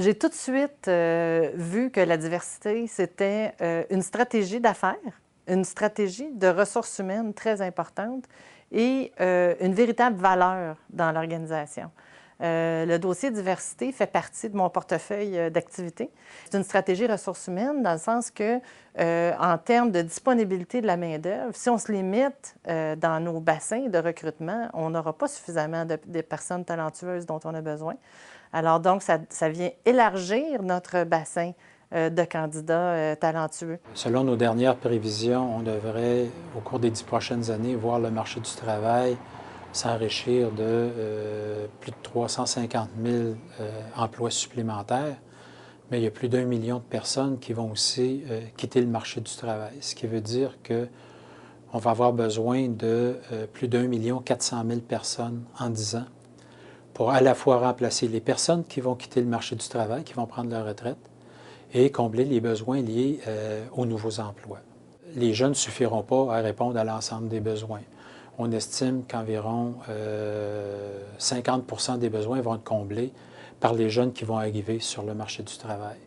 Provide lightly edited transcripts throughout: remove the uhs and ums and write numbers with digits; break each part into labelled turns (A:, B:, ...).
A: J'ai tout de suite vu que la diversité, c'était une stratégie d'affaires, une stratégie de ressources humaines très importante et une véritable valeur dans l'organisation. Le dossier diversité fait partie de mon portefeuille d'activités. C'est une stratégie ressources humaines dans le sens que, en termes de disponibilité de la main-d'œuvre, si on se limite dans nos bassins de recrutement, on n'aura pas suffisamment de personnes talentueuses dont on a besoin. Alors donc, ça vient élargir notre bassin de candidats talentueux.
B: Selon nos dernières prévisions, on devrait, au cours des 10 prochaines années, voir le marché du travail s'enrichir de plus de 350 000 emplois supplémentaires, mais il y a plus d'1 million de personnes qui vont aussi quitter le marché du travail, ce qui veut dire qu'on va avoir besoin de plus d'1 400 000 personnes en 10 ans pour à la fois remplacer les personnes qui vont quitter le marché du travail, qui vont prendre leur retraite, et combler les besoins liés aux nouveaux emplois. Les jeunes ne suffiront pas à répondre à l'ensemble des besoins. On estime qu'environ 50 des besoins vont être comblés par les jeunes qui vont arriver sur le marché du travail.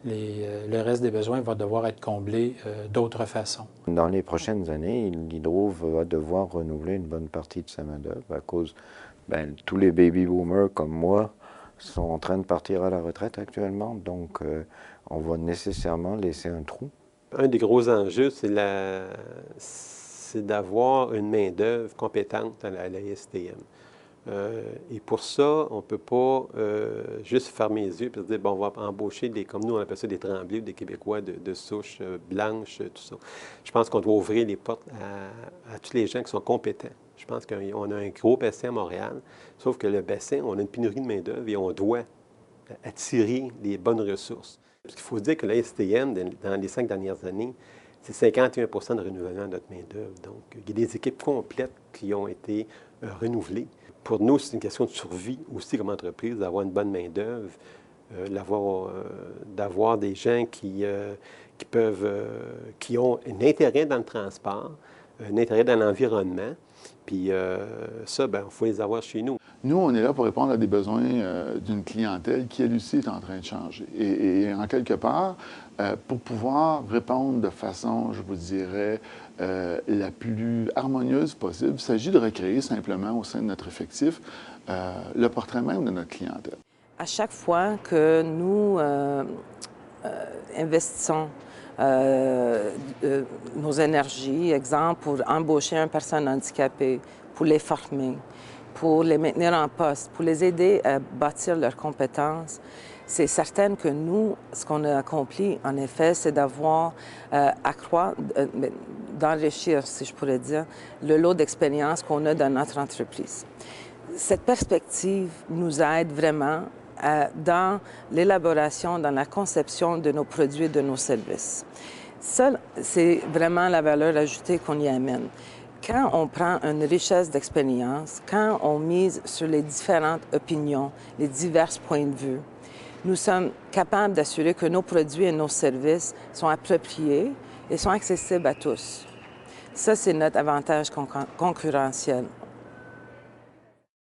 B: Le reste des besoins va devoir être comblé d'autres façons.
C: Dans les prochaines années, l'Hydro va devoir renouveler une bonne partie de sa main-d'œuvre à cause, tous les baby-boomers comme moi sont en train de partir à la retraite actuellement, donc on va nécessairement laisser un trou.
D: Un des gros enjeux, c'est d'avoir une main-d'œuvre compétente à la STM. Et pour ça, on ne peut pas juste fermer les yeux et se dire, bon, on va embaucher comme nous, on appelle ça des Tremblay, des Québécois de souche blanche, tout ça. Je pense qu'on doit ouvrir les portes à tous les gens qui sont compétents. Je pense qu'on a un gros bassin à Montréal, sauf que le bassin, on a une pénurie de main-d'œuvre et on doit attirer les bonnes ressources. Parce qu'il faut se dire que la STM, dans les 5 dernières années, c'est 51 de renouvellement de notre main-d'œuvre. Donc, il y a des équipes complètes qui ont été renouvelées. Pour nous, c'est une question de survie aussi comme entreprise, d'avoir une bonne main-d'œuvre, d'avoir des gens qui ont un intérêt dans le transport, un intérêt dans l'environnement. Puis ça, il faut les avoir chez nous.
E: Nous, on est là pour répondre à des besoins d'une clientèle qui, elle aussi, est en train de changer. Et en quelque part, pour pouvoir répondre de façon, je vous dirais, la plus harmonieuse possible, il s'agit de recréer simplement au sein de notre effectif le portrait même de notre clientèle.
F: À chaque fois que nous investissons nos énergies, exemple, pour embaucher une personne handicapée, pour les former, pour les maintenir en poste, pour les aider à bâtir leurs compétences, c'est certain que nous, ce qu'on a accompli, en effet, c'est d'avoir d'enrichir, si je pourrais dire, le lot d'expérience qu'on a dans notre entreprise. Cette perspective nous aide vraiment dans l'élaboration, dans la conception de nos produits et de nos services. Ça, c'est vraiment la valeur ajoutée qu'on y amène. Quand on prend une richesse d'expérience, quand on mise sur les différentes opinions, les divers points de vue, nous sommes capables d'assurer que nos produits et nos services sont appropriés et sont accessibles à tous. Ça, c'est notre avantage concurrentiel.